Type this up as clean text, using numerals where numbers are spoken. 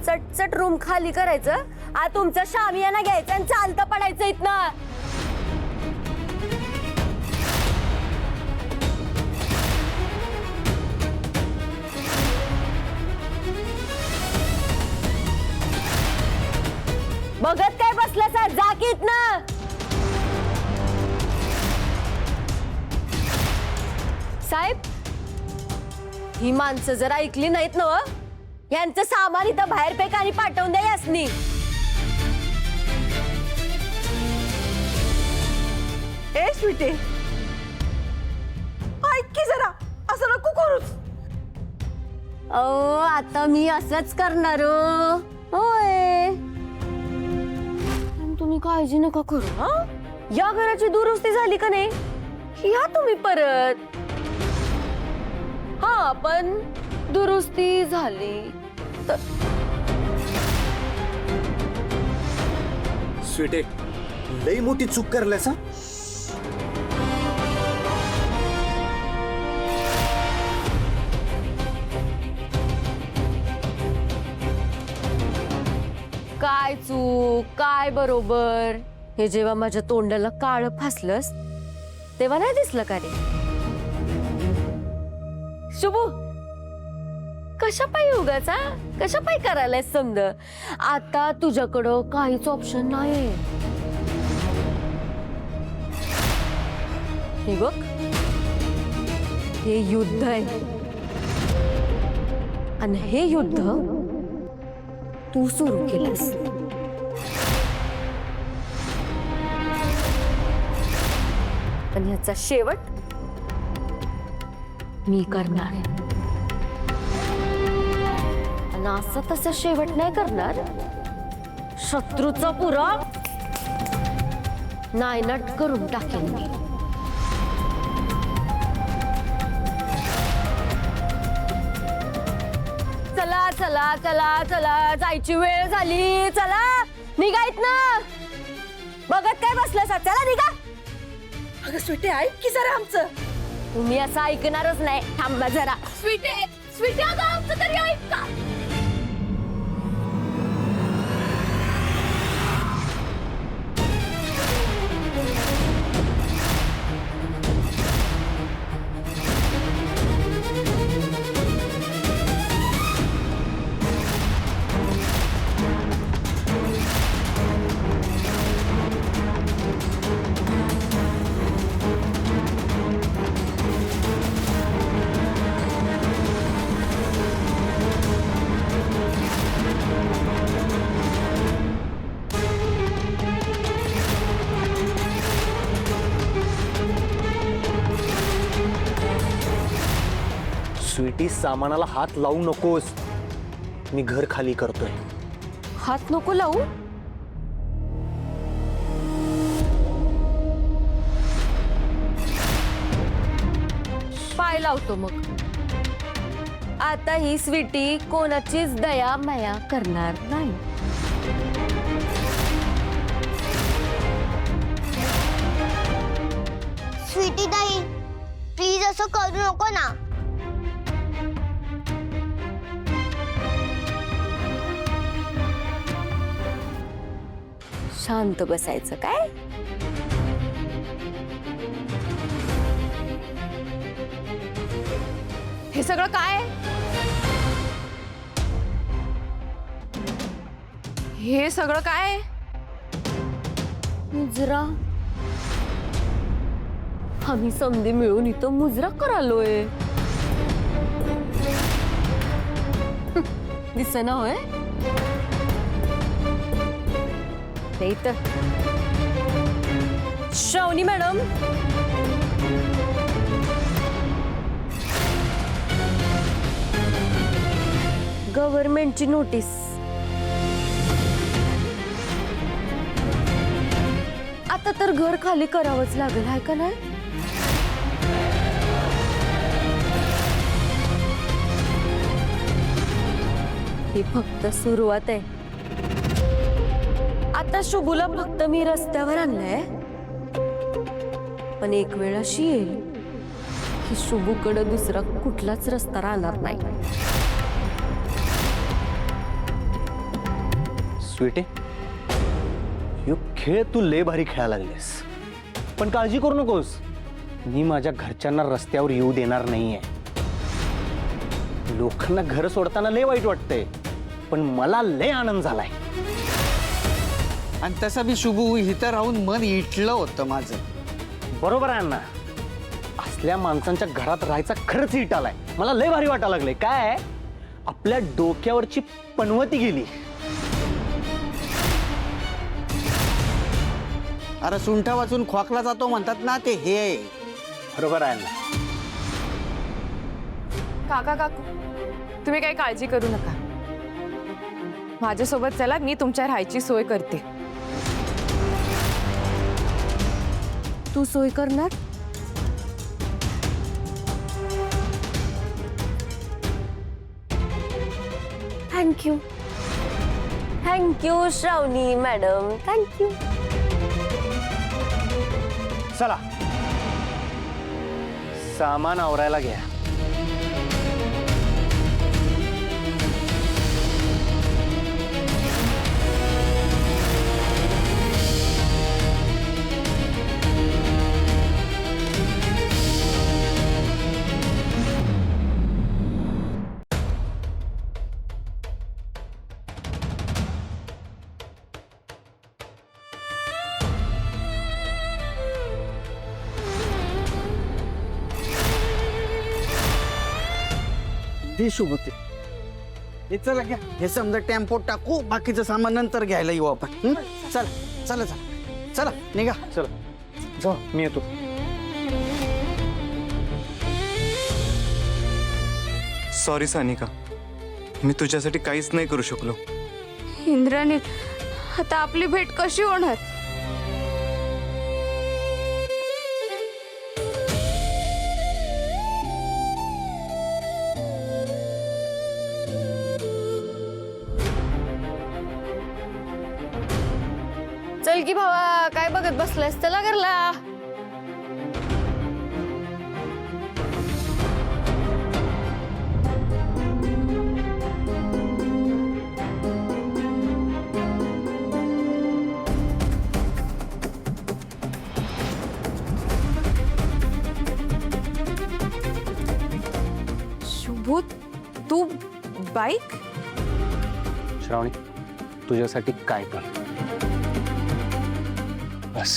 चटचट room खाली करायचं, आ तुमचं शामियाना घ्यायचं आणि चालतं पडायचं इथनं. बघत काय बसलं सर, जा की इथनं. साहेब, ही माणसं जर ऐकली नाहीत ना, यांचं सामान इथं बाहेर फेक आणि पाठवून द्या यासनी. ए स्वीटी, ऐक की जरा, असं नको करूच. अहो, आता मी असंच करणार हो. होय, पण तुम्ही काळजी नका करू. हा, या घराची दुरुस्ती झाली का नाही, या तुम्ही परत. हा, पण दुरुस्ती झाली तर. स्वीटे, लई मोठी चूक करल्यास. काय चूक काय बरोबर हे जेव्हा माझ्या तोंडाला काळ फासलंस तेव्हा नाही दिसलं का रे? शुभू, कशा पायी उगाचा कशा पायी करायला समज. आता तुझ्याकडं काहीच ऑप्शन नाही. हे बघ, हे युद्ध आहे आणि हे युद्ध तू सुरू केलंस. आणि ह्याचा शेवट मी करणार. आणि असं तसं शेवट नाही करणार, शत्रूचा पुरा नायनाट करून टाकेन मी. चला चला चला चला, जायची वेळ झाली. चला निघायत ना, बघत काय बसलं सा, चला निघा. अगं स्वीटी, ऐक की जरा आमचं. तुम्ही असं ऐकणारच नाही, थांबा जरा. स्वीटी स्वीटी, अगं आमचं तरी ऐक का. स्वीटी, सामानाला हात लावू नकोस. मी घर खाली करतोय. हात नको लावू. पाय लावतो मग. आता ही स्वीटी कोणाचीच दया माया करणार नाही. स्वीटी ताई, प्लीज असं करू नको ना. शांत बसायचं काय. हे सगळं काय? हे सगळं काय? मुजरा. आम्ही समधी मिळून इथं मुजरा करालोय. दिसेना होय? नाही तर श्रावणी मॅडम, गव्हर्नमेंटची नोटीस. आता तर घर खाली करावंच लागेल, आहे का नाही? ही फक्त सुरुवात आहे. आता शुभूला फक्त मी रस्त्यावर आणलंय, पण एक वेळ अशी येईल की शुभूकडे दुसरा कुठलाच रस्ता राहणार नाही. स्वीटे, यो खेळ तू लय भारी खेळायला लागलेस, पण काळजी करू नकोस. मी माझ्या घरच्यांना रस्त्यावर येऊ देणार नाहीये. लोकांना घर सोडताना लय वाईट वाटतंय, पण मला लय आनंद झालाय. आणि तसं बी शुभू इथं राहून मन इटलं होतं माझं. बरोबर आहे अण्णा, असल्या माणसांच्या घरात राहायचा खरंच हिट आलाय. मला लय भारी वाटायला लागलंय. काय आपल्या डोक्यावरची पनवती गेली. अरे सुंठा वाचून खोकला जातो म्हणतात ना, ते हे आहे. बरोबर आहे अण्णा. काका काकू, तुम्ही काही काळजी करू नका. माझ्यासोबत चला, मी तुमच्या राहायची सोय करते. तू सोय करणार? थँक्यू. थँक्यू श्रावणी मॅडम, थँक्यू. चला सामान आवरायला घ्या. दे शुभ ते. हे चला घ्या, हे समजा टेम्पोत टाकू, बाकीचं सामान नंतर घ्यायला येऊ आपण. हं? चला चला चला चला निघा. चला जाऊ, मी येतो. सॉरी सानिका, मी तुझ्यासाठी काहीच नाही करू शकलो. इंद्राणी, आता आपली भेट कशी होणार? चल की भावा, काय बघत बसलायस? चला घरला. शुभू, तू बाईक? श्रावणी, तुझ्यासाठी काय पण. बस.